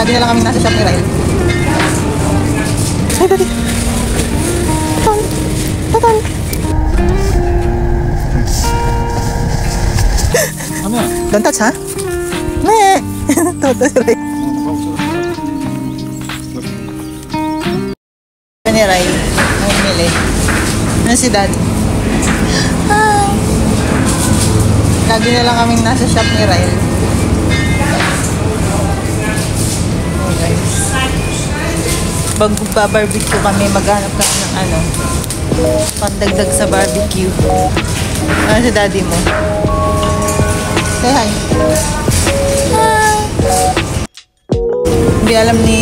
Lagi na lang kami nasa shop ni Ryle. Ay, dali. Tatan. Tatan. Ano yan? Don't touch, ha? Meh! Toto si Ryle. Ni Ryle. Namimili. Ano si Dad? Hi! Lagi na lang kaming nasa shop ni Ryle. Oh guys. Pag barbecue kami, maghanap kami ng ano, pandagdag sa barbecue. Ano si Daddy mo? Say hi. Hi! Hindi alam ni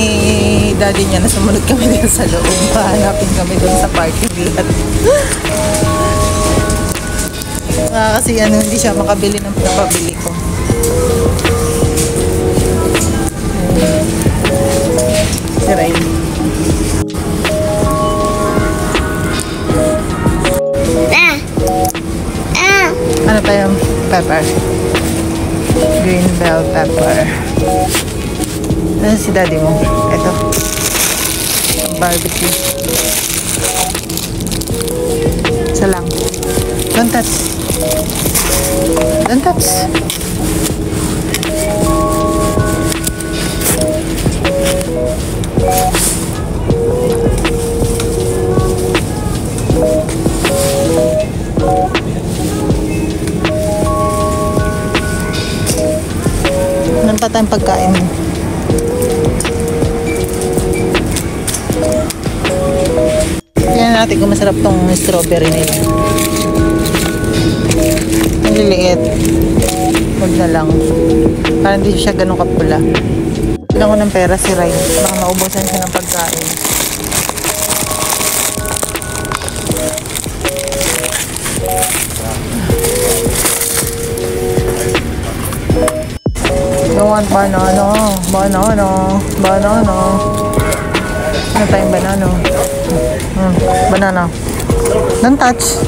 Daddy niya na sumunod kami dito sa loob. Pahanapin kami doon sa parking lot. Kasi ano, hindi siya makabili ng napabili ko. Si Ryle. Ano pa yung pepper? Green bell pepper. Ano si Daddy mo? Ito. Barbecue. Isa lang. Don't touch. Don't touch. Ano pa tayong pagkain? Tingnan natin kung masarap tong strawberry nila. Ang liliit. Huwag na lang. Para hindi siya ganun kapula. Kailangan ko ng pera si Ryle. Baka maubusan siya ng pagkain. You want banana? Banana. Banana. Ano tayong banana? Banana. Don't touch.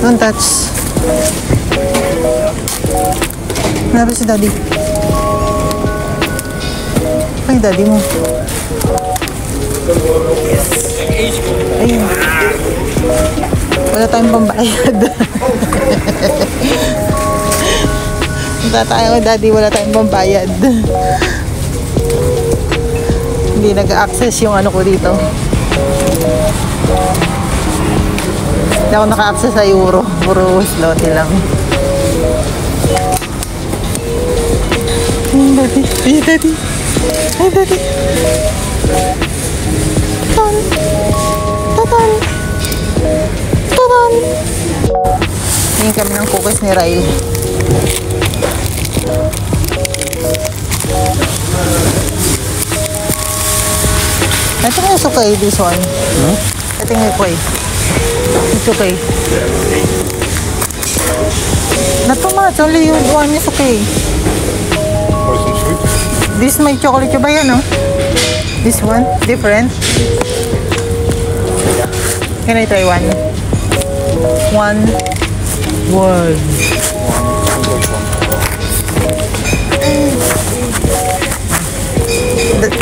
Don't touch. Ano si Daddy? Ay, Daddy mo. Ayun. Wala tayong pambayad. Punta tayo kay Daddy, wala tayong pambayad. Hindi nag-access yung ano ko dito. Hindi ako naka-access sa euro. Puro slotty lang. Ay, Daddy. Ay, Daddy. Ay, Daddy. Tatan. Tatan. Tatan. Tingin kami ng cookies ni Ryle. I think it's okay, this one. I think it's okay. It's okay. Not too much, only one is okay. This may chocolate ba yan, no? This one, different. Can I try one? One.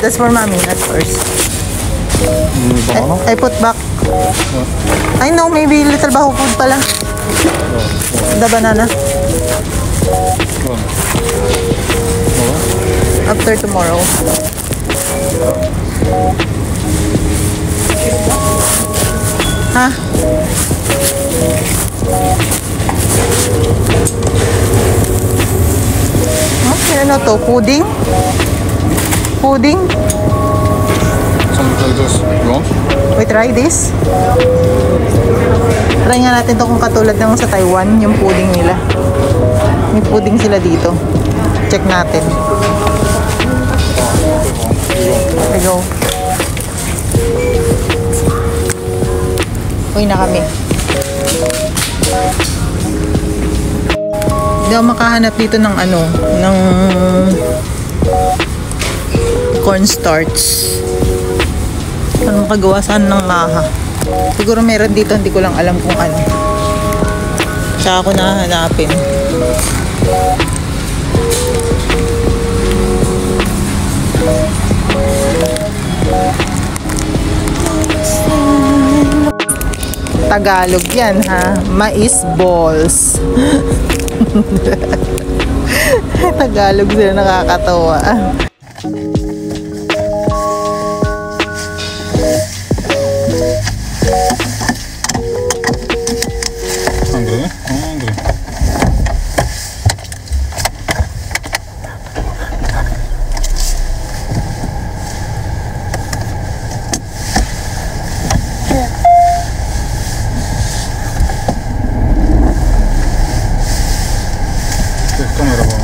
That's for mommy, not first. I put back. I know, maybe little baho food pala. The banana. After tomorrow. Ha? Okay, ano to? Pudding? Pudding? Something like this. You want? We try this? Try nga natin to kung katulad ng sa Taiwan, yung pudding nila. May pudding sila dito. Check natin. Okay, go. Uy na kami. Hindi ako makahanap dito ng ano, ng cornstarch. Anong kagawa saan ng maha? Siguro meron dito, hindi ko lang alam kung ano. Tsaka ako Tagalog yan ha. Mais balls. Tagalog sila, nakakatawa. Hungry? Hungry. Kamera var.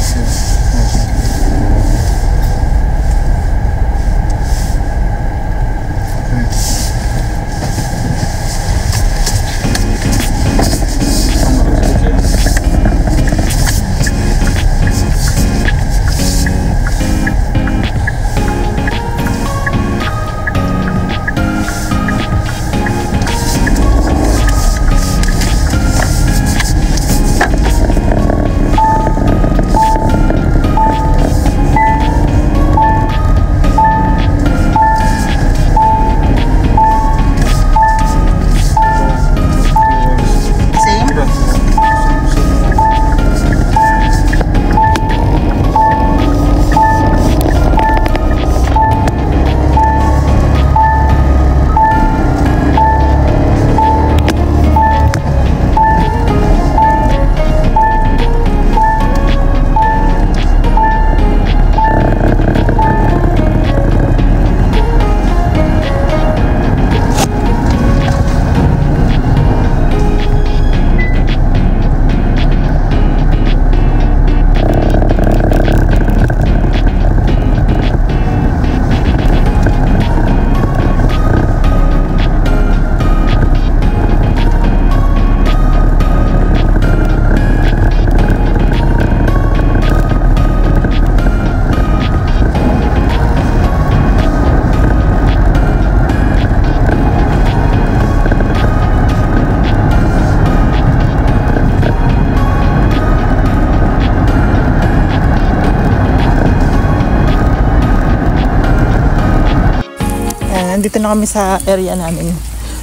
Nandito na kami sa area namin.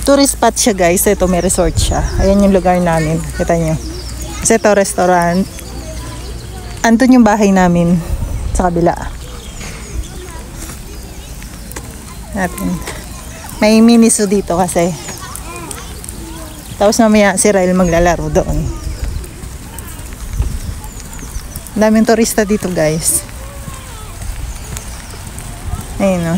Tourist spot siya guys. Ito may resort siya. Ayan yung lugar namin. Kita nyo. Kasi ito restaurant. Andun yung bahay namin. Sa kabila. Natin. May mini zoo dito kasi. Tapos mamaya si Ryle maglalaro doon. Daming turista dito guys. Ayun o.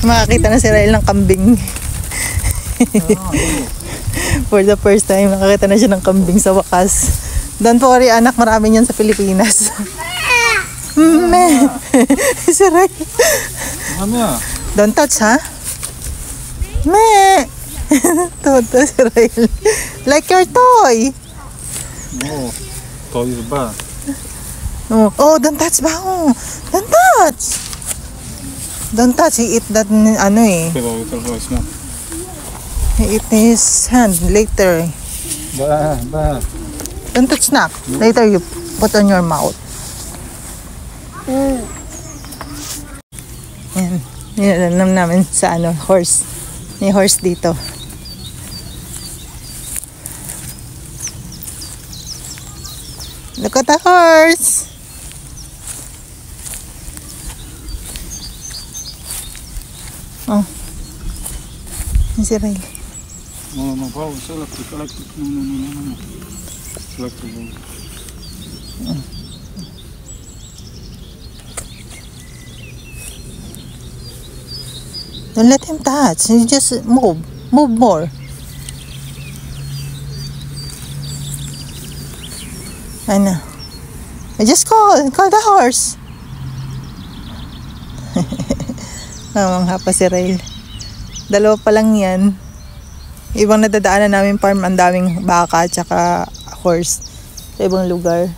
Makakita na si Ryle ng kambing. For the first time, nakakita na siya ng kambing sa wakas. Doon po kari anak, marami niyan sa Pilipinas. Si Ryle. Don't touch, ha? Me. Toto si Ryle. Like your toy. No, toy is bad. Oh, don't touch ba? Oh, don't touch. Don't touch, he eat that, ano eh. Pero ito po is not. He eat his hand later. Ba. Don't touch snack. Later you put on your mouth. Yan. Nilalam namin sa ano, horse. May horse dito. Look at the horse. Oh. Yan si Ryle. No, wow, it's electric. No. Electric. Don't let him touch. You just move. Move more. Ano? Just call the horse. Namangha pa si Ryle. Dalawa pa lang yan. Ibang nadadaanan namin farm, ang daming baka at saka horse sa ibang lugar.